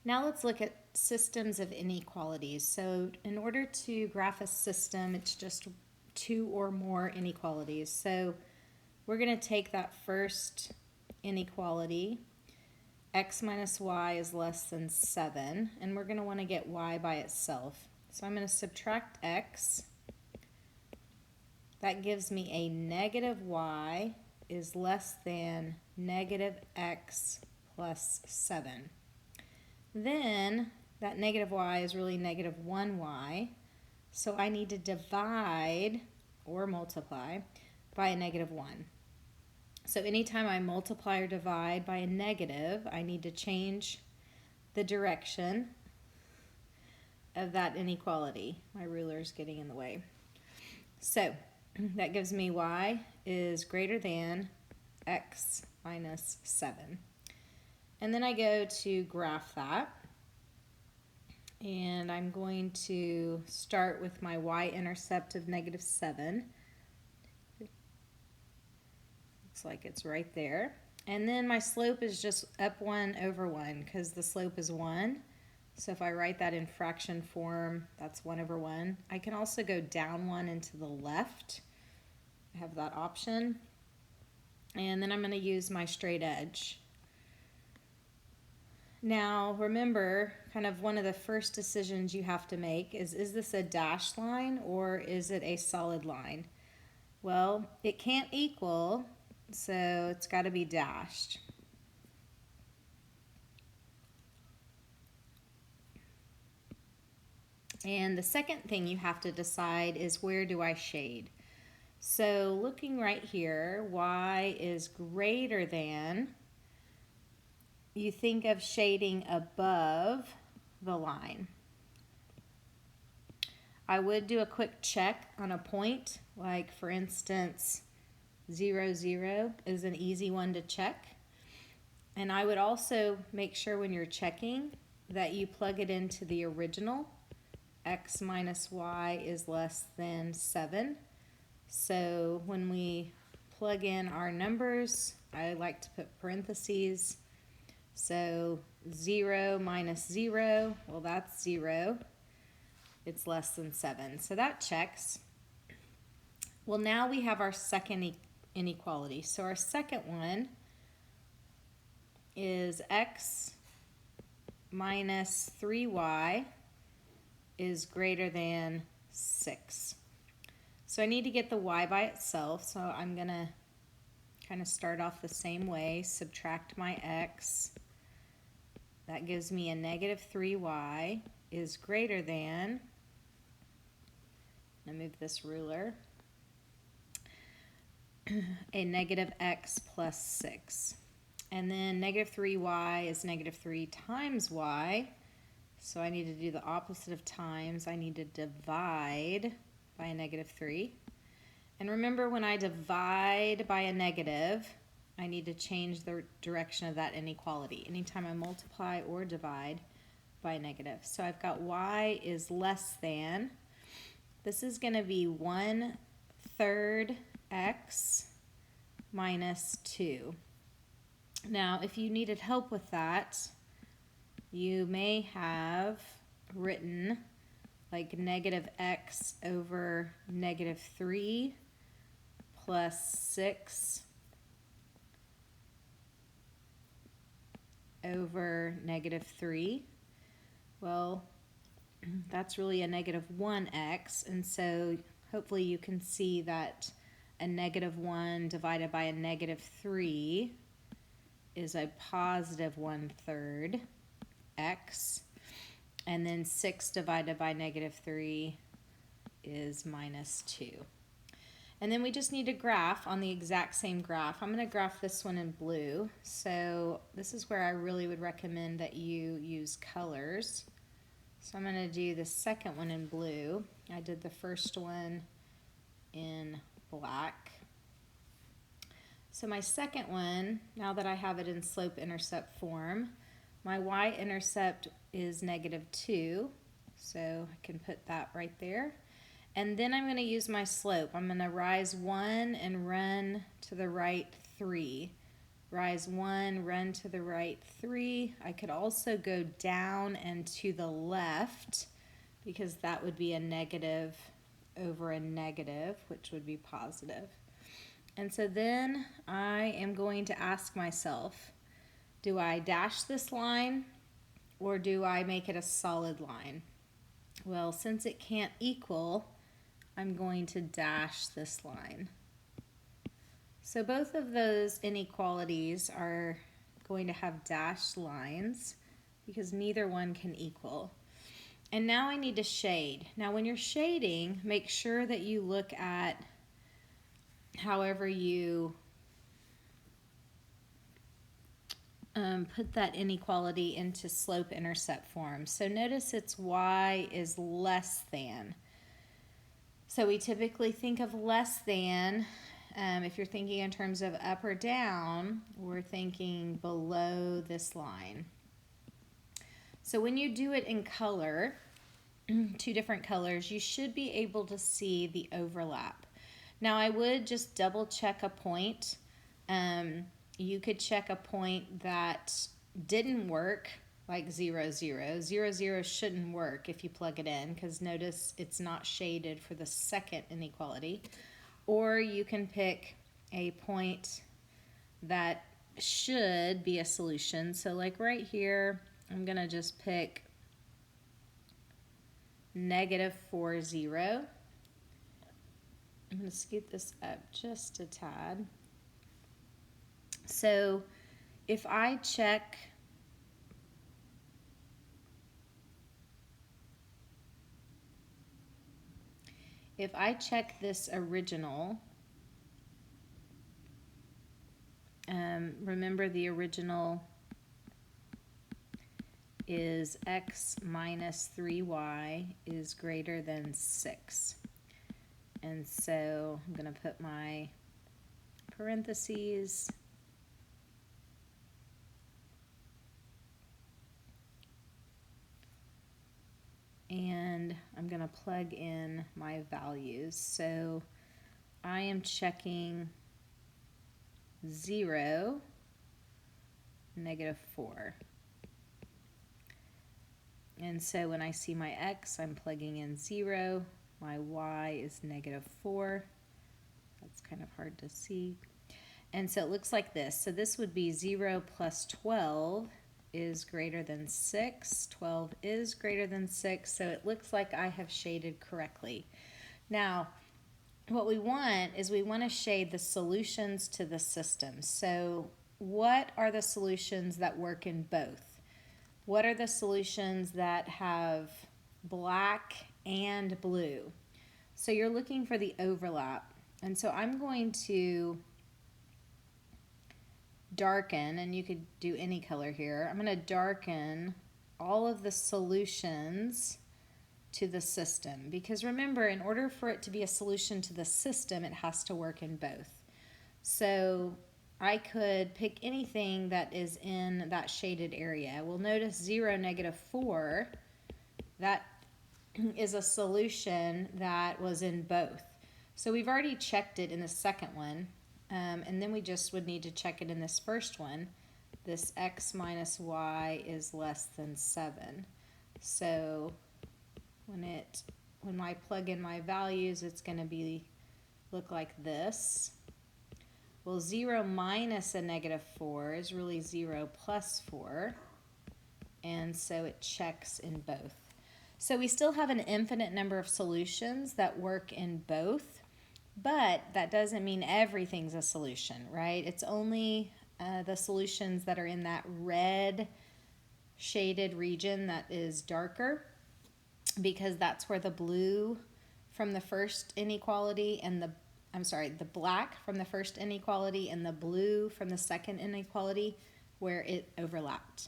Now let's look at systems of inequalities. So in order to graph a system, it's just two or more inequalities. So we're going to take that first inequality, x minus y is less than 7, and we're going to want to get y by itself. So I'm going to subtract x. That gives me a negative y is less than negative x plus 7. Then that negative y is really negative 1y, so I need to divide or multiply by a negative 1. So anytime I multiply or divide by a negative, I need to change the direction of that inequality. My ruler is getting in the way. So that gives me y is greater than x minus 7. And then I go to graph that. And I'm going to start with my y-intercept of negative 7. Looks like it's right there. And then my slope is just up 1 over 1 because the slope is 1. So if I write that in fraction form, that's 1 over 1. I can also go down 1 and to the left. I have that option. And then I'm going to use my straight edge. Now remember, kind of one of the first decisions you have to make is this a dashed line or is it a solid line? Well, it can't equal, so it's got to be dashed. And the second thing you have to decide is where do I shade? So looking right here, y is greater than, you think of shading above the line. I would do a quick check on a point, like for instance, 0, 0 is an easy one to check. And I would also make sure when you're checking that you plug it into the original. X minus y is less than 7. So when we plug in our numbers, I like to put parentheses. So 0 minus 0, well that's 0. It's less than 7. So that checks. Well, now we have our second inequality. So our second one is x minus 3y is greater than 6. So I need to get the y by itself. So I'm going to kind of start off the same way, subtract my x. That gives me a negative 3y is greater than, I'm going to move this ruler, a negative x plus 6. And then negative 3y is negative 3 times y. So I need to do the opposite of times. I need to divide by a negative 3. And remember, when I divide by a negative, I need to change the direction of that inequality anytime I multiply or divide by a negative. So I've got y is less than, this is going to be 1/3 x minus 2. Now, if you needed help with that, you may have written like negative x over negative 3 plus 6 over negative 3. Well, that's really a negative 1x, and so hopefully you can see that a negative 1 divided by a negative 3 is a positive 1/3 x, and then 6 divided by negative 3 is minus 2. And then we just need to graph on the exact same graph. I'm going to graph this one in blue. So this is where I really would recommend that you use colors. So I'm going to do the second one in blue. I did the first one in black. So my second one, now that I have it in slope-intercept form, my y-intercept is negative 2. So I can put that right there. And then I'm going to use my slope. I'm going to rise 1 and run to the right 3. rise 1, run to the right 3. I could also go down and to the left because that would be a negative over a negative, which would be positive. And so then I am going to ask myself, do I dash this line or do I make it a solid line? Well, since it can't equal, I'm going to dash this line. So both of those inequalities are going to have dashed lines because neither one can equal. And now I need to shade. Now when you're shading, make sure that you look at however you put that inequality into slope-intercept form. So notice it's y is less than. So we typically think of less than. If you're thinking in terms of up or down, we're thinking below this line. So when you do it in color, 2 different colors, you should be able to see the overlap. Now I would just double check a point. You could check a point that didn't work, like 0, 0. 0, 0 shouldn't work if you plug it in because notice it's not shaded for the second inequality. Or you can pick a point that should be a solution. So like right here, I'm going to just pick negative 4, 0. I'm going to scoot this up just a tad. So if I check this original, remember the original is x minus 3y is greater than 6. And so I'm going to put my parentheses. And I'm going to plug in my values. So I am checking 0, negative 4. And so when I see my x, I'm plugging in 0. My y is negative 4. That's kind of hard to see. And so it looks like this. So this would be 0 plus 12 is greater than 6. 12 is greater than 6. So it looks like I have shaded correctly. Now, what we want is we want to shade the solutions to the system. So what are the solutions that work in both? What are the solutions that have black and blue? So you're looking for the overlap. And so I'm going to darken, and you could do any color here. I'm going to darken all of the solutions to the system. Because remember, in order for it to be a solution to the system, it has to work in both. So I could pick anything that is in that shaded area. Well, notice 0, negative 4, that is a solution that was in both. So we've already checked it in the second one, and then we just would need to check it in this first one. This x minus y is less than 7. So when I plug in my values, it's going to look like this. Well, 0 minus a negative 4 is really 0 plus 4, and so it checks in both. So we still have an infinite number of solutions that work in both, but that doesn't mean everything's a solution, right? It's only the solutions that are in that red shaded region that is darker, because that's where the blue from the first inequality and the black from the first inequality and the blue from the second inequality, where it overlapped.